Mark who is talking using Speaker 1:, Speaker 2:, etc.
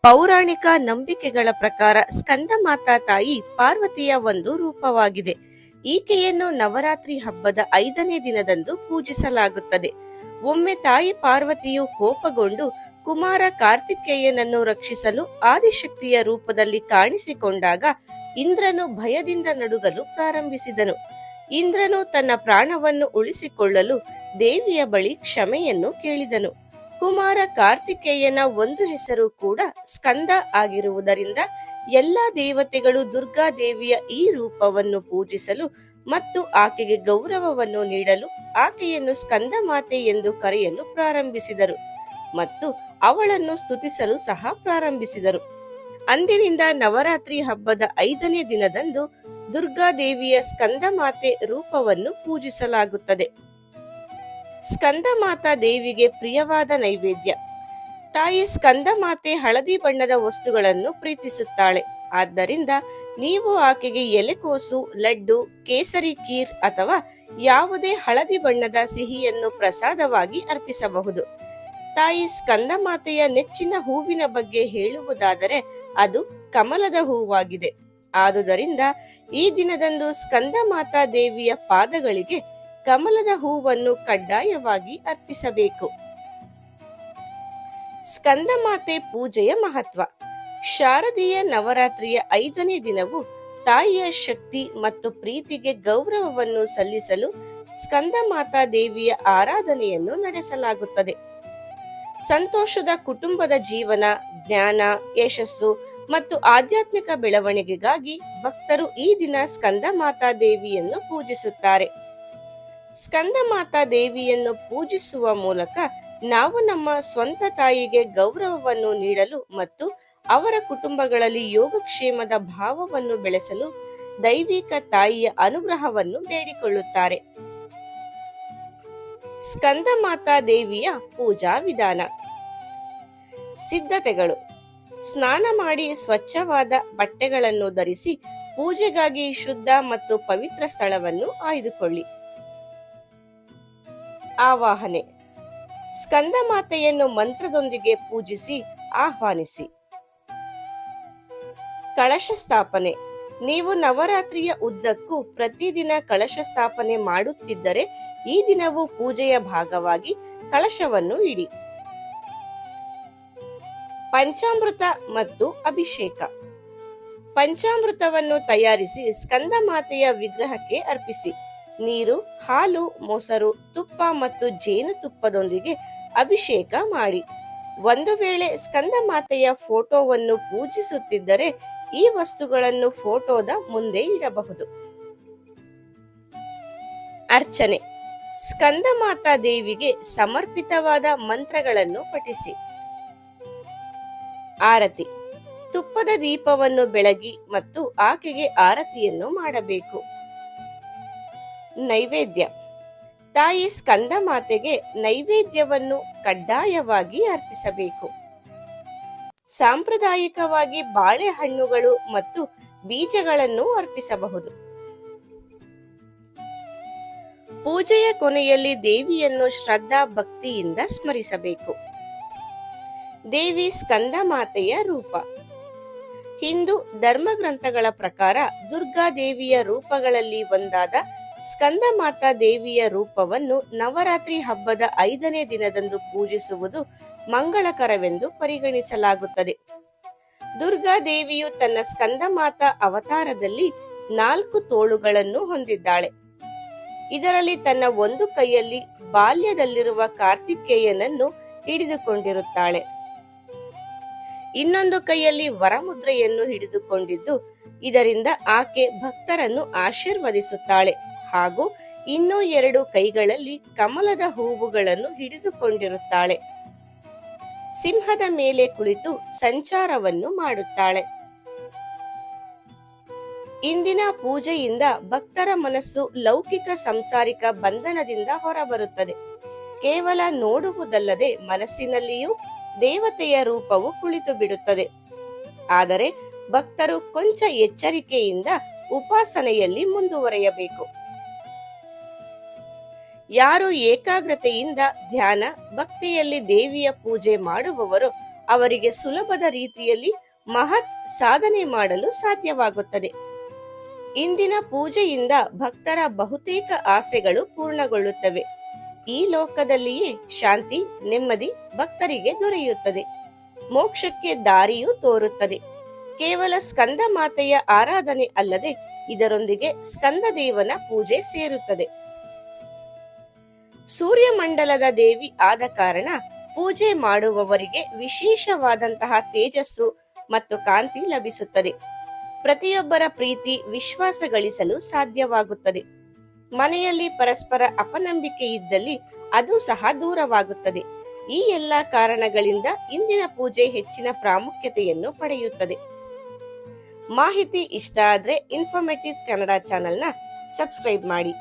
Speaker 1: ಪೌರಾಣಿಕ ನಂಬಿಕೆಗಳ ಪ್ರಕಾರ ಸ್ಕಂದಮಾತಾ ತಾಯಿ ಪಾರ್ವತಿಯ ಒಂದು ರೂಪವಾಗಿದೆ. ಈಕೆಯನ್ನು ನವರಾತ್ರಿ ಹಬ್ಬದ 5ನೇ ದಿನದಂದು ಪೂಜಿಸಲಾಗುತ್ತದೆ. ಒಮ್ಮೆ ತಾಯಿ ಪಾರ್ವತಿಯು ಕೋಪಗೊಂಡು ಕುಮಾರ ಕಾರ್ತಿಕೇಯನನ್ನು ರಕ್ಷಿಸಲು ಆದಿಶಕ್ತಿಯ ರೂಪದಲ್ಲಿ ಕಾಣಿಸಿಕೊಂಡಾಗ ಇಂದ್ರನು ಭಯದಿಂದ ನಡುಗಲು ಪ್ರಾರಂಭಿಸಿದನು. ಇಂದ್ರನು ತನ್ನ ಪ್ರಾಣವನ್ನು ಉಳಿಸಿಕೊಳ್ಳಲು ದೇವಿಯ ಬಳಿ ಕ್ಷಮೆಯನ್ನು ಕೇಳಿದನು. ಕುಮಾರ ಕಾರ್ತಿಕೇಯನ ಒಂದು ಹೆಸರು ಕೂಡ ಸ್ಕಂದ ಆಗಿರುವುದರಿಂದ ಎಲ್ಲ ದೇವತೆಗಳು ದುರ್ಗಾ ದೇವಿಯ ಈ ರೂಪವನ್ನು ಪೂಜಿಸಲು ಮತ್ತು ಆಕೆಗೆ ಗೌರವವನ್ನು ನೀಡಲು ಆಕೆಯನ್ನು ಸ್ಕಂದ ಮಾತೆ ಎಂದು ಕರೆಯಲು ಪ್ರಾರಂಭಿಸಿದರು ಮತ್ತು ಅವಳನ್ನು ಸ್ತುತಿಸಲು ಸಹ ಪ್ರಾರಂಭಿಸಿದರು. ಅಂದಿನಿಂದ ನವರಾತ್ರಿ ಹಬ್ಬದ 5ನೇ ದಿನದಂದು ದುರ್ಗಾ ದೇವಿಯ ಸ್ಕಂದ ಮಾತೆ ರೂಪವನ್ನು ಪೂಜಿಸಲಾಗುತ್ತದೆ. ಸ್ಕಂದ ಮಾತಾ ದೇವಿಗೆ ಪ್ರಿಯವಾದ ನೈವೇದ್ಯ. ತಾಯಿ ಸ್ಕಂದ ಮಾತೆ ಹಳದಿ ಬಣ್ಣದ ವಸ್ತುಗಳನ್ನು ಪ್ರೀತಿಸುತ್ತಾಳೆ. ಆದ್ದರಿಂದ ನೀವು ಆಕೆಗೆ ಎಲೆಕೋಸು, ಲಡ್ಡು, ಕೇಸರಿ ಖೀರ್ ಅಥವಾ ಯಾವುದೇ ಹಳದಿ ಬಣ್ಣದ ಸಿಹಿಯನ್ನು ಪ್ರಸಾದವಾಗಿ ಅರ್ಪಿಸಬಹುದು. ತಾಯಿ ಸ್ಕಂದ ಮಾತೆಯ ನೆಚ್ಚಿನ ಹೂವಿನ ಬಗ್ಗೆ ಹೇಳುವುದಾದರೆ ಅದು ಕಮಲದ ಹೂವಾಗಿದೆ. ಆದುದರಿಂದ ಈ ದಿನದಂದು ಸ್ಕಂದ ಮಾತಾ ದೇವಿಯ ಪಾದಗಳಿಗೆ ಕಮಲದ ಹೂವನ್ನು ಕಡ್ಡಾಯವಾಗಿ ಅರ್ಪಿಸಬೇಕು. ಸ್ಕಂದ ಮಾತೆ ಪೂಜೆಯ ಮಹತ್ವ. ಶಾರದೀಯ ನವರಾತ್ರಿಯ 5ನೇ ದಿನವು ತಾಯಿಯ ಶಕ್ತಿ ಮತ್ತು ಪ್ರೀತಿಗೆ ಗೌರವವನ್ನು ಸಲ್ಲಿಸಲು ಸ್ಕಂದ ಮಾತಾ ದೇವಿಯ ಆರಾಧನೆಯನ್ನು ನಡೆಸಲಾಗುತ್ತದೆ. ಸಂತೋಷದ ಕುಟುಂಬದ ಜೀವನ, ಜ್ಞಾನ, ಯಶಸ್ಸು ಮತ್ತು ಆಧ್ಯಾತ್ಮಿಕ ಬೆಳವಣಿಗೆಗಾಗಿ ಭಕ್ತರು ಈ ದಿನ ಸ್ಕಂದ ಮಾತಾ ದೇವಿಯನ್ನು ಪೂಜಿಸುತ್ತಾರೆ. ಸ್ಕಂದ ಮಾತಾ ದೇವಿಯನ್ನು ಪೂಜಿಸುವ ಮೂಲಕ ನಾವು ನಮ್ಮ ಸ್ವಂತ ತಾಯಿಗೆ ಗೌರವವನ್ನು ನೀಡಲು ಮತ್ತು ಅವರ ಕುಟುಂಬಗಳಲ್ಲಿ ಯೋಗಕ್ಷೇಮದ ಭಾವವನ್ನು ಬೆಳೆಸಲು ದೈವಿಕ ತಾಯಿಯ ಅನುಗ್ರಹವನ್ನು ಬೇಡಿಕೊಳ್ಳುತ್ತಾರೆ. ಸ್ಕಂದ ಮಾತಾ ದೇವಿಯ ಪೂಜಾ ವಿಧಾನ. ಸಿದ್ಧತೆಗಳು. ಸ್ನಾನ ಮಾಡಿ ಸ್ವಚ್ಛವಾದ ಬಟ್ಟೆಗಳನ್ನು ಧರಿಸಿ ಪೂಜೆಗಾಗಿ ಶುದ್ಧ ಮತ್ತು ಪವಿತ್ರ ಸ್ಥಳವನ್ನು ಆಯ್ದುಕೊಳ್ಳಿ. ಆವಾಹನೆ. ಸ್ಕಂದ ಮಾತೆಯನ್ನು ಮಂತ್ರದೊಂದಿಗೆ ಪೂಜಿಸಿ ಆಹ್ವಾನಿಸಿ. ಕಳಶ ಸ್ಥಾಪನೆ. ನೀವು ನವರಾತ್ರಿಯ ಉದ್ದಕ್ಕೂ ಪ್ರತಿದಿನ ಕಳಶ ಸ್ಥಾಪನೆ ಮಾಡುತ್ತಿದ್ದರೆ ಈ ದಿನವೂ ಪೂಜೆಯ ಭಾಗವಾಗಿ ಕಳಶವನ್ನು ಇಡಿ. ಪಂಚಾಮೃತ ಮತ್ತು ಅಭಿಷೇಕ. ಪಂಚಾಮೃತವನ್ನು ತಯಾರಿಸಿ ಸ್ಕಂದ ಮಾತೆಯ ವಿಗ್ರಹಕ್ಕೆ ಅರ್ಪಿಸಿ. ನೀರು, ಹಾಲು, ಮೊಸರು, ತುಪ್ಪ ಮತ್ತು ಜೇನುತುಪ್ಪದೊಂದಿಗೆ ಅಭಿಷೇಕ ಮಾಡಿ. ಒಂದು ವೇಳೆ ಸ್ಕಂದ ಮಾತೆಯ ಫೋಟೋವನ್ನು ಪೂಜಿಸುತ್ತಿದ್ದರೆ ಈ ವಸ್ತುಗಳನ್ನು ಫೋಟೋದ ಮುಂದೆ ಇಡಬಹುದು. ಅರ್ಚನೆ. ಸ್ಕಂದ ಮಾತಾ ದೇವಿಗೆ ಸಮರ್ಪಿತವಾದ ಮಂತ್ರಗಳನ್ನು ಪಠಿಸಿ. ಆರತಿ. ತುಪ್ಪದ ದೀಪವನ್ನು ಬೆಳಗಿ ಮತ್ತು ಆಕೆಗೆ ಆರತಿಯನ್ನು ಮಾಡಬೇಕು. ನೈವೇದ್ಯ. ತಾಯಿ ಸ್ಕಂದ ಮಾತೆಗೆ ನೈವೇದ್ಯವನ್ನು ಕಡ್ಡಾಯವಾಗಿ ಅರ್ಪಿಸಬೇಕು. ಸಾಂಪ್ರದಾಯಿಕವಾಗಿ ಬಾಳೆಹಣ್ಣುಗಳು ಮತ್ತು ಬೀಜಗಳನ್ನು ಅರ್ಪಿಸಬಹುದು. ಪೂಜೆಯ ಕೊನೆಯಲ್ಲಿ ದೇವಿಯನ್ನು ಶ್ರದ್ಧಾ ಭಕ್ತಿಯಿಂದ ಸ್ಮರಿಸಬೇಕು. ದೇವಿ ಸ್ಕಂದ ಮಾತೆಯ ರೂಪ. ಹಿಂದೂ ಧರ್ಮಗ್ರಂಥಗಳ ಪ್ರಕಾರ ದುರ್ಗಾ ದೇವಿಯ ರೂಪಗಳಲ್ಲಿ ಒಂದಾದ ಸ್ಕಂದ ಮಾತಾ ದೇವಿಯ ರೂಪವನ್ನು ನವರಾತ್ರಿ ಹಬ್ಬದ 5ನೇ ದಿನದಂದು ಪೂಜಿಸುವುದು ಮಂಗಳಕರವೆಂದು ಪರಿಗಣಿಸಲಾಗುತ್ತದೆ. ದುರ್ಗಾ ದೇವಿಯು ತನ್ನ ಸ್ಕಂದ ಮಾತಾ ಅವತಾರದಲ್ಲಿ 4 ತೋಳುಗಳನ್ನು ಹೊಂದಿದ್ದಾಳೆ. ಇದರಲ್ಲಿ ತನ್ನ ಒಂದು ಕೈಯಲ್ಲಿ ಬಾಲ್ಯದಲ್ಲಿರುವ ಕಾರ್ತಿಕೇಯನನ್ನು ಹಿಡಿದುಕೊಂಡಿರುತ್ತಾಳೆ. ಇನ್ನೊಂದು ಕೈಯಲ್ಲಿ ವರಮುದ್ರೆಯನ್ನು ಹಿಡಿದುಕೊಂಡಿದ್ದು ಇದರಿಂದ ಆಕೆ ಭಕ್ತರನ್ನು ಆಶೀರ್ವದಿಸುತ್ತಾಳೆ ಹಾಗೂ ಇನ್ನೂ 2 ಕೈಗಳಲ್ಲಿ ಕಮಲದ ಹೂವುಗಳನ್ನು ಹಿಡಿದುಕೊಂಡಿರುತ್ತಾಳೆ. ಸಿಂಹದ ಮೇಲೆ ಕುಳಿತು ಸಂಚಾರವನ್ನು ಮಾಡುತ್ತಾಳೆ. ಇಂದಿನ ಪೂಜೆಯಿಂದ ಭಕ್ತರ ಮನಸ್ಸು ಲೌಕಿಕ ಸಂಸಾರಿಕ ಬಂಧನದಿಂದ ಹೊರಬರುತ್ತದೆ. ಕೇವಲ ನೋಡುವುದಲ್ಲದೆ ಮನಸ್ಸಿನಲ್ಲಿಯೂ ದೇವತೆಯ ರೂಪವು ಕುಳಿತು ಬಿಡುತ್ತದೆ. ಆದರೆ ಭಕ್ತರು ಕೊಂಚ ಎಚ್ಚರಿಕೆಯಿಂದ ಉಪಾಸನೆಯಲ್ಲಿ ಮುಂದುವರೆಯಬೇಕು. ಯಾರು ಏಕಾಗ್ರತೆಯಿಂದ ಧ್ಯಾನ ಭಕ್ತಿಯಲ್ಲಿ ದೇವಿಯ ಪೂಜೆ ಮಾಡುವವರೋ ಅವರಿಗೆ ಸುಲಭದ ರೀತಿಯಲ್ಲಿ ಮಹತ್ ಸಾಧನೆ ಮಾಡಲು ಸಾಧ್ಯವಾಗುತ್ತದೆ. ಇಂದಿನ ಪೂಜೆಯಿಂದ ಭಕ್ತರ ಬಹುತೇಕ ಆಸೆಗಳು ಪೂರ್ಣಗೊಳ್ಳುತ್ತವೆ. ಈ ಲೋಕದಲ್ಲಿಯೇ ಶಾಂತಿ, ನೆಮ್ಮದಿ ಭಕ್ತರಿಗೆ ದೊರೆಯುತ್ತದೆ. ಮೋಕ್ಷಕ್ಕೆ ದಾರಿಯೂ ತೋರುತ್ತದೆ. ಕೇವಲ ಸ್ಕಂದ ಮಾತೆಯ ಆರಾಧನೆ ಅಲ್ಲದೆ ಇದರೊಂದಿಗೆ ಸ್ಕಂದದೇವನ ಪೂಜೆ ಸೇರುತ್ತದೆ. ಸೂರ್ಯಮಂಡಲದ ದೇವಿ ಆದ ಕಾರಣ ಪೂಜೆ ಮಾಡುವವರಿಗೆ ವಿಶೇಷವಾದಂತಹ ತೇಜಸ್ಸು ಮತ್ತು ಕಾಂತಿ ಲಭಿಸುತ್ತದೆ. ಪ್ರತಿಯೊಬ್ಬರ ಪ್ರೀತಿ, ವಿಶ್ವಾಸ ಗಳಿಸಲು ಸಾಧ್ಯವಾಗುತ್ತದೆ. ಮನೆಯಲ್ಲಿ ಪರಸ್ಪರ ಅಪನಂಬಿಕೆ ಇದ್ದಲ್ಲಿ ಅದು ಸಹ ದೂರವಾಗುತ್ತದೆ. ಈ ಎಲ್ಲಾ ಕಾರಣಗಳಿಂದ ಇಂದಿನ ಪೂಜೆ ಹೆಚ್ಚಿನ ಪ್ರಾಮುಖ್ಯತೆಯನ್ನು ಪಡೆಯುತ್ತದೆ. ಮಾಹಿತಿ ಇಷ್ಟ ಆದ್ರೆ ಇನ್ಫಾರ್ಮೇಟಿವ್ ಕನ್ನಡ ಚಾನೆಲ್ನ ಸಬ್ಸ್ಕ್ರೈಬ್ ಮಾಡಿ.